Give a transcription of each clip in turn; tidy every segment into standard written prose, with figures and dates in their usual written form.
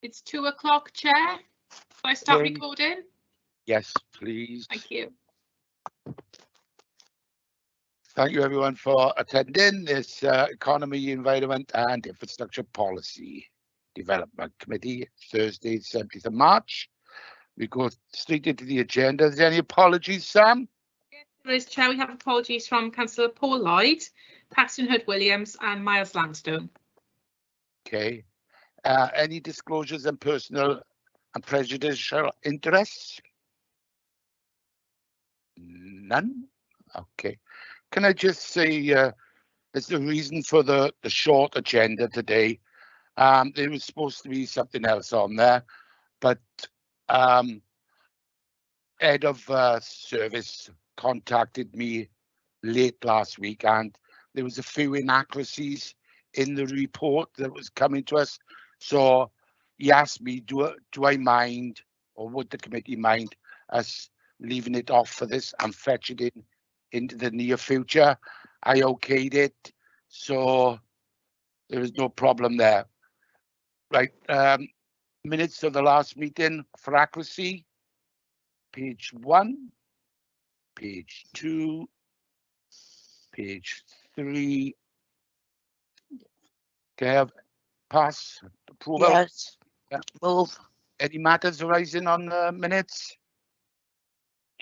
It's 2 o'clock, Chair. Shall I start Okay. recording? Yes, please. Thank you. Thank you everyone for attending this Economy, Environment and Infrastructure Policy Development Committee, Thursday, 17th of March. We go straight into the agenda. Is there any apologies, Sam? Yes, there is, Chair. We have apologies from Councillor Paul Lloyd, Paxton Hood-Williams and Miles Langstone. Okay. Any disclosures and personal and prejudicial interests? None? Okay. Can I just say there's the reason for the short agenda today. There was supposed to be something else on there, but head of service contacted me late last week and there was a few inaccuracies in the report that was coming to us. So he asked me, do I mind, or would the committee mind us leaving it off for this and fetching it into the near future? I okayed it, so there was no problem there. Right, minutes of the last meeting for accuracy. Page 1, page 2, page 3. Can I have pass approval? Yes. Yeah. Move. Any matters arising on the minutes?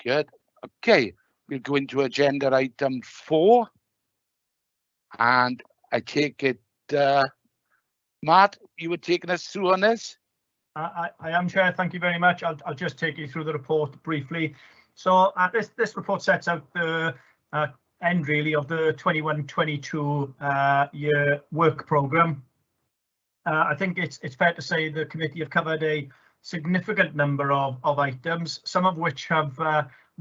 Good. Okay, we'll go into agenda item 4. And I take it, Matt, you were taking us through on this? I am, Chair. Thank you very much. I'll just take you through the report briefly. So this report sets out the end really of the 21-22 year work programme. I think it's fair to say the committee have covered a significant number of items, some of which have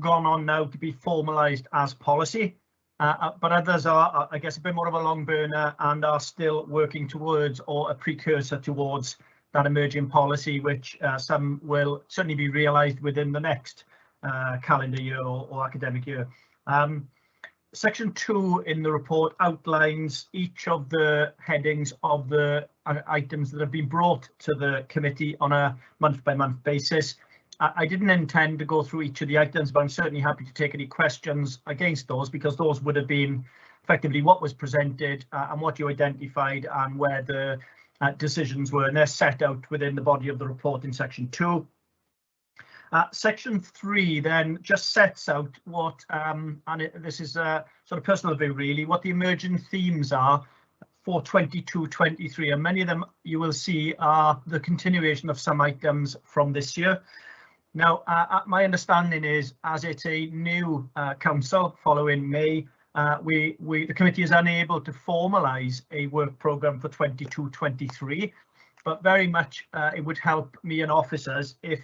gone on now to be formalised as policy, but others are, I guess, a bit more of a long burner and are still working towards or a precursor towards that emerging policy, which some will certainly be realised within the next calendar year or academic year. Section 2 in the report outlines each of the headings of the items that have been brought to the committee on a month-by-month basis. I didn't intend to go through each of the items, but I'm certainly happy to take any questions against those, because those would have been effectively what was presented and what you identified and where the decisions were, and they're set out within the body of the report in section 2. Section 3 then just sets out what, this is a sort of personal view really, what the emerging themes are for 22-23, and many of them you will see are the continuation of some items from this year. Now, my understanding is, as it's a new council following May, the committee is unable to formalise a work programme for 22-23. But very much it would help me and officers if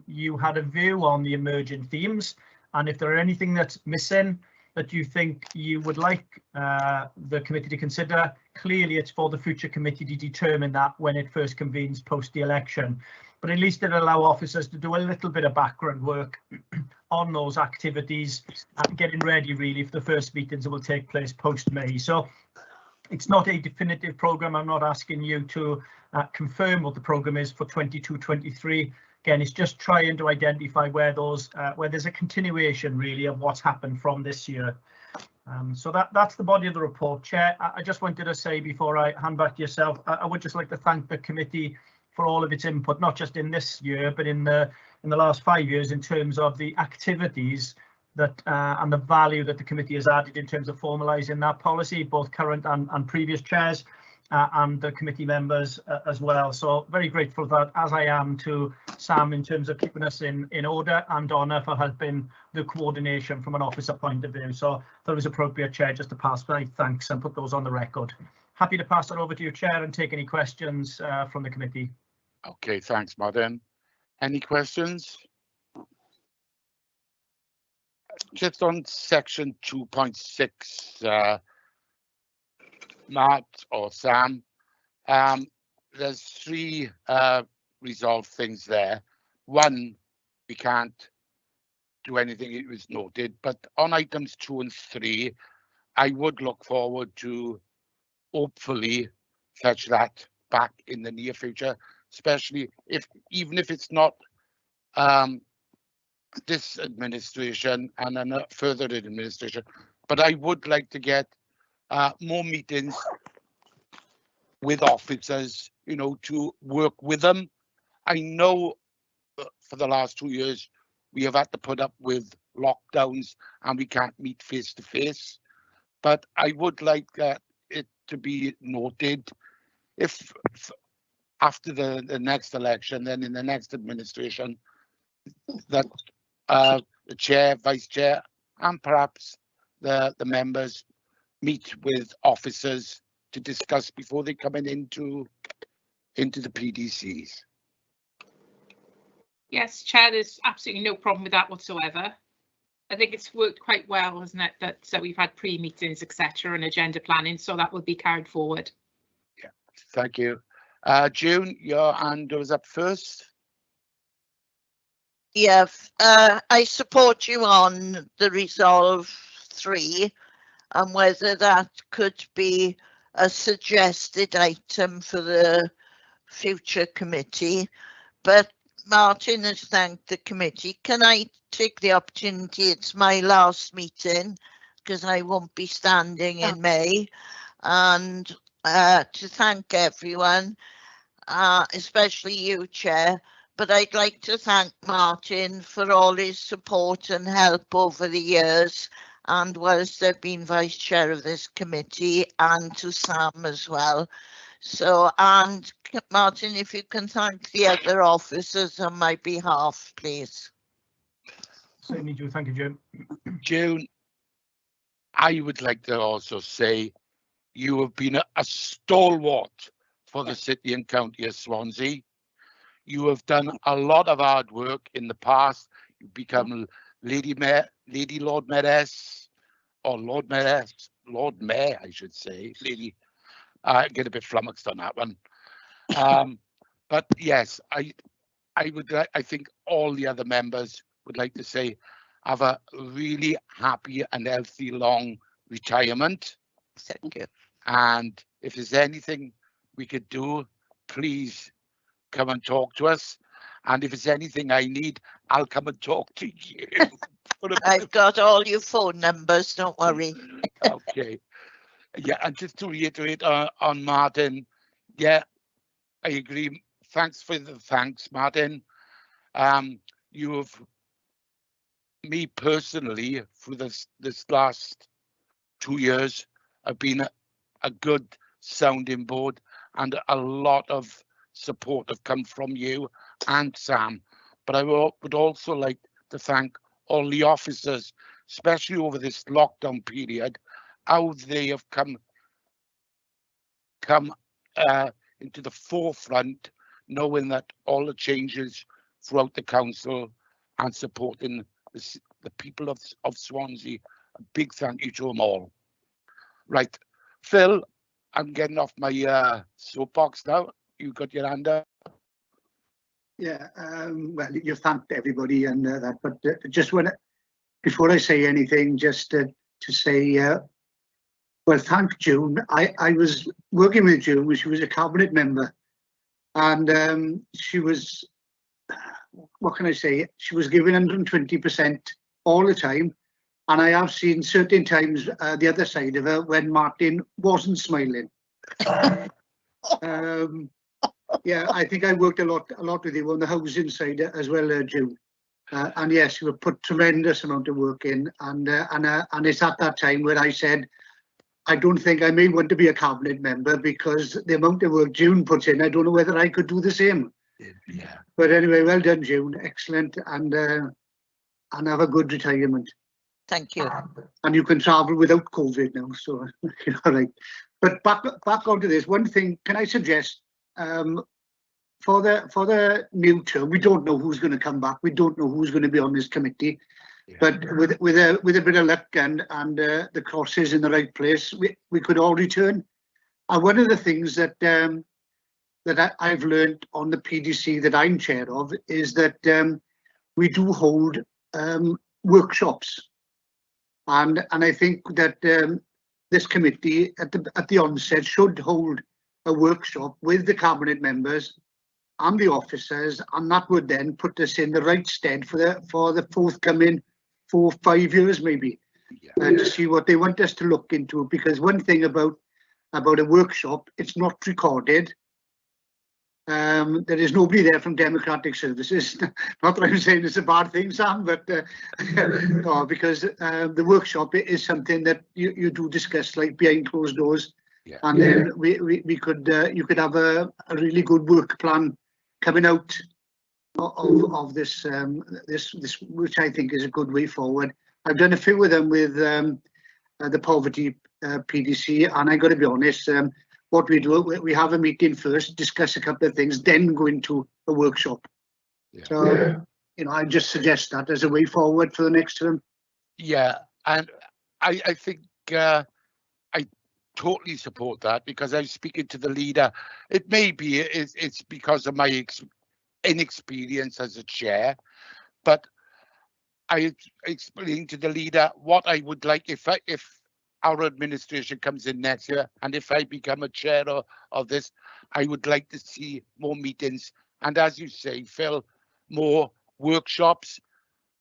you had a view on the emerging themes, and if there are anything that's missing that you think you would like the committee to consider. Clearly it's for the future committee to determine that when it first convenes post the election, but at least it'll allow officers to do a little bit of background work on those activities and getting ready really for the first meetings that will take place post May. So it's not a definitive programme. I'm not asking you to confirm what the programme is for 22-23. Again, it's just trying to identify where those where there's a continuation really of what's happened from this year. So that's the body of the report, Chair. I just wanted to say before I hand back to yourself, I would just like to thank the committee for all of its input, not just in this year, but in the last 5 years, in terms of the activities that and the value that the committee has added in terms of formalising that policy, both current and previous chairs and the committee members as well. So very grateful for that, as I am to Sam in terms of keeping us in order, and Donna for helping the coordination from an officer point of view. So that was appropriate, Chair, just to pass my thanks and put those on the record. Happy to pass it over to you, Chair, and take any questions from the committee. Okay, thanks, Martin. Any questions? Just on section 2.6, Matt or Sam, there's 3 resolved things there. 1, we can't do anything, it was noted, but on items 2 and 3, I would look forward to hopefully fetch that back in the near future, especially even if it's not this administration and a further administration. But I would like to get more meetings with officers, you know, to work with them. I know for the last 2 years we have had to put up with lockdowns and we can't meet face to face. But I would like it to be noted if after the next election, then in the next administration, that the chair, vice chair, and perhaps the members meet with officers to discuss before they come into the PDCs. Yes, Chair, there's absolutely no problem with that whatsoever. I think it's worked quite well, hasn't it, that so we've had pre-meetings, etc., and agenda planning, so that will be carried forward. Yeah, thank you. June, your hand was up first. Yeah, I support you on the resolve 3 and whether that could be a suggested item for the future committee. But Martin has thanked the committee. Can I take the opportunity? It's my last meeting because I won't be standing in May, and to thank everyone, especially you, Chair. But I'd like to thank Martin for all his support and help over the years, and whilst I've been Vice Chair of this committee, and to Sam as well. So, and Martin, if you can thank the other officers on my behalf, please. Certainly do. Thank you, June. June, I would like to also say you have been a stalwart for the city and county of Swansea. You have done a lot of hard work in the past. You've become Lady Lord Mayoress, or Lord Mayor, I should say. Lady, I get a bit flummoxed on that one. But yes, I think all the other members would like to say have a really happy and healthy long retirement. Thank you. And if there's anything we could do, please come and talk to us. And if there's anything I need, I'll come and talk to you. I've got all your phone numbers, don't worry. Okay. Yeah, and just to reiterate on Martin, yeah, I agree. Thanks for the thanks, Martin. You have, me personally, for this last 2 years, have been a good sounding board, and a lot of support have come from you and Sam. But I would also like to thank all the officers, especially over this lockdown period, how they have come into the forefront, knowing that all the changes throughout the council and supporting the people of Swansea. A big thank you to them all. Right, Phil, I'm getting off my soapbox now. You got your hand up. Yeah, well, you've thanked everybody and that, but just before I say anything, just to say, well, thank June. I was working with June when she was a cabinet member, and she was, what can I say? She was giving 120% all the time, and I have seen certain times the other side of her when Martin wasn't smiling. Yeah, I think I worked a lot with you on the housing side as well, June. And yes, you put tremendous amount of work in, and it's at that time where I said, I don't think I may want to be a cabinet member because the amount of work June puts in, I don't know whether I could do the same. Yeah. But anyway, well done, June. Excellent, and have a good retirement. Thank you. And you can travel without COVID now, so you're all right. But back onto this one thing. Can I suggest? For the new term, we don't know who's going to come back. We don't know who's going to be on this committee. Yeah. But with a bit of luck and the crosses in the right place, we could all return. And one of the things that I've learned on the PDC that I'm chair of is that we do hold workshops, and I think that this committee at the onset should hold a workshop with the cabinet members and the officers, and that would then put us in the right stead for the forthcoming 4 or 5 years maybe, to see what they want us to look into. Because one thing about a workshop, it's not recorded. There is nobody there from Democratic Services. Not that I'm saying it's a bad thing, Sam, but no, because the workshop is something that you do discuss like behind closed doors, and then we could you could have a really good work plan coming out of this this, which I think is a good way forward. I've done a few of them with the poverty PDC, and I got to be honest. What we do, we have a meeting first, discuss a couple of things, then go into a workshop. So, you know, I just suggest that as a way forward for the next term. Yeah, and I think I totally support that, because I was speaking to the leader. It may be it's because of my inexperience as a chair, but I explained to the leader what I would like if our administration comes in next year, and if I become a chair of this, I would like to see more meetings, and as you say, Phil, more workshops.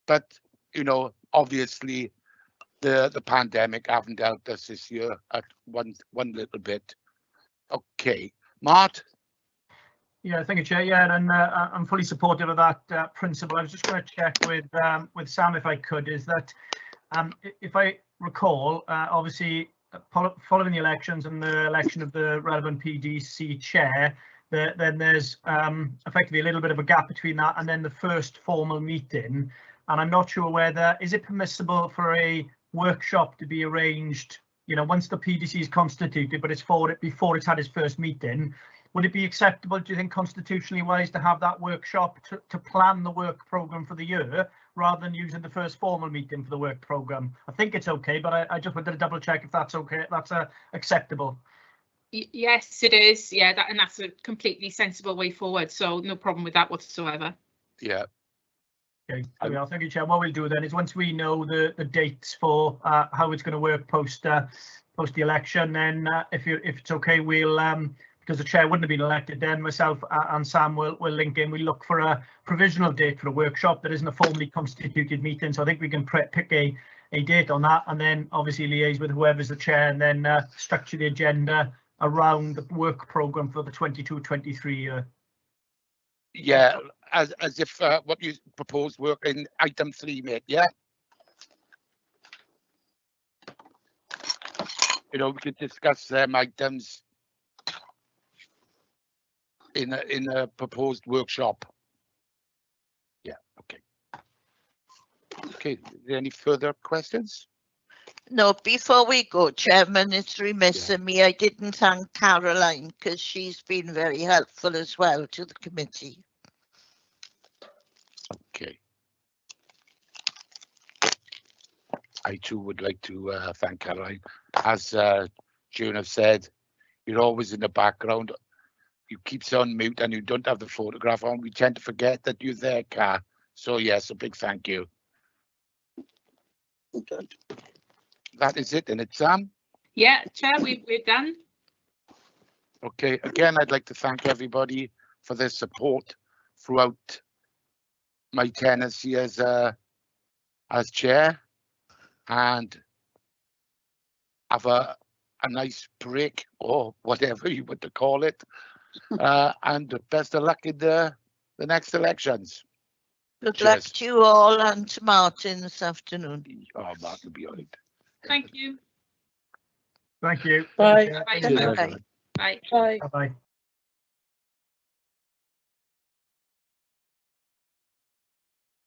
But you know, obviously the pandemic haven't helped us this year at one little bit. Okay, Mart. Yeah, thank you, Chair. Yeah, and I'm fully supportive of that principle. I was just going to check with Sam, if I could, is that if I recall, obviously following the elections and the election of the relevant PDC chair, then there's effectively a little bit of a gap between that and then the first formal meeting. And I'm not sure whether, is it permissible for a workshop to be arranged, you know, once the PDC is constituted, but it's before it's had its first meeting. Would it be acceptable, do you think, constitutionally wise, to have that workshop to plan the work programme for the year, rather than using the first formal meeting for the work programme? I think it's okay, but I just wanted to double check if that's okay, if that's acceptable. Yes, it is. Yeah, and that's a completely sensible way forward. So no problem with that whatsoever. Yeah. Okay, thank you, Chair. What we'll do then is, once we know the dates for how it's going to work post the election, then if it's okay, we'll because the chair wouldn't have been elected then, myself and Sam will link in. We look for a provisional date for a workshop that isn't a formally constituted meeting. So I think we can pick a date on that, and then obviously liaise with whoever's the chair, and then structure the agenda around the work programme for the 22-23 year. Yeah, as if what you proposed work in item 3, mate. Yeah. You know, we could discuss them items in a proposed workshop. Yeah. Okay. Okay. Is there any further questions? No, before we go, Chairman, it's remiss of me. I didn't thank Caroline, because she's been very helpful as well to the committee. Okay. I too would like to thank Caroline. As June have said, you're always in the background. You keep on mute and you don't have the photograph on. We tend to forget that you're there, Car. So yes, a big thank you. Okay. That is it, and it's Sam. Yeah, Chair, we're done. Okay, again, I'd like to thank everybody for their support throughout my tenancy as chair, and have a nice break, or whatever you want to call it, and best of luck in the next elections. Good luck to you all, and to Martin this afternoon. Oh, Martin will be all right. Thank you. Thank you. Bye. Bye. Bye. Bye. Bye. Bye-bye.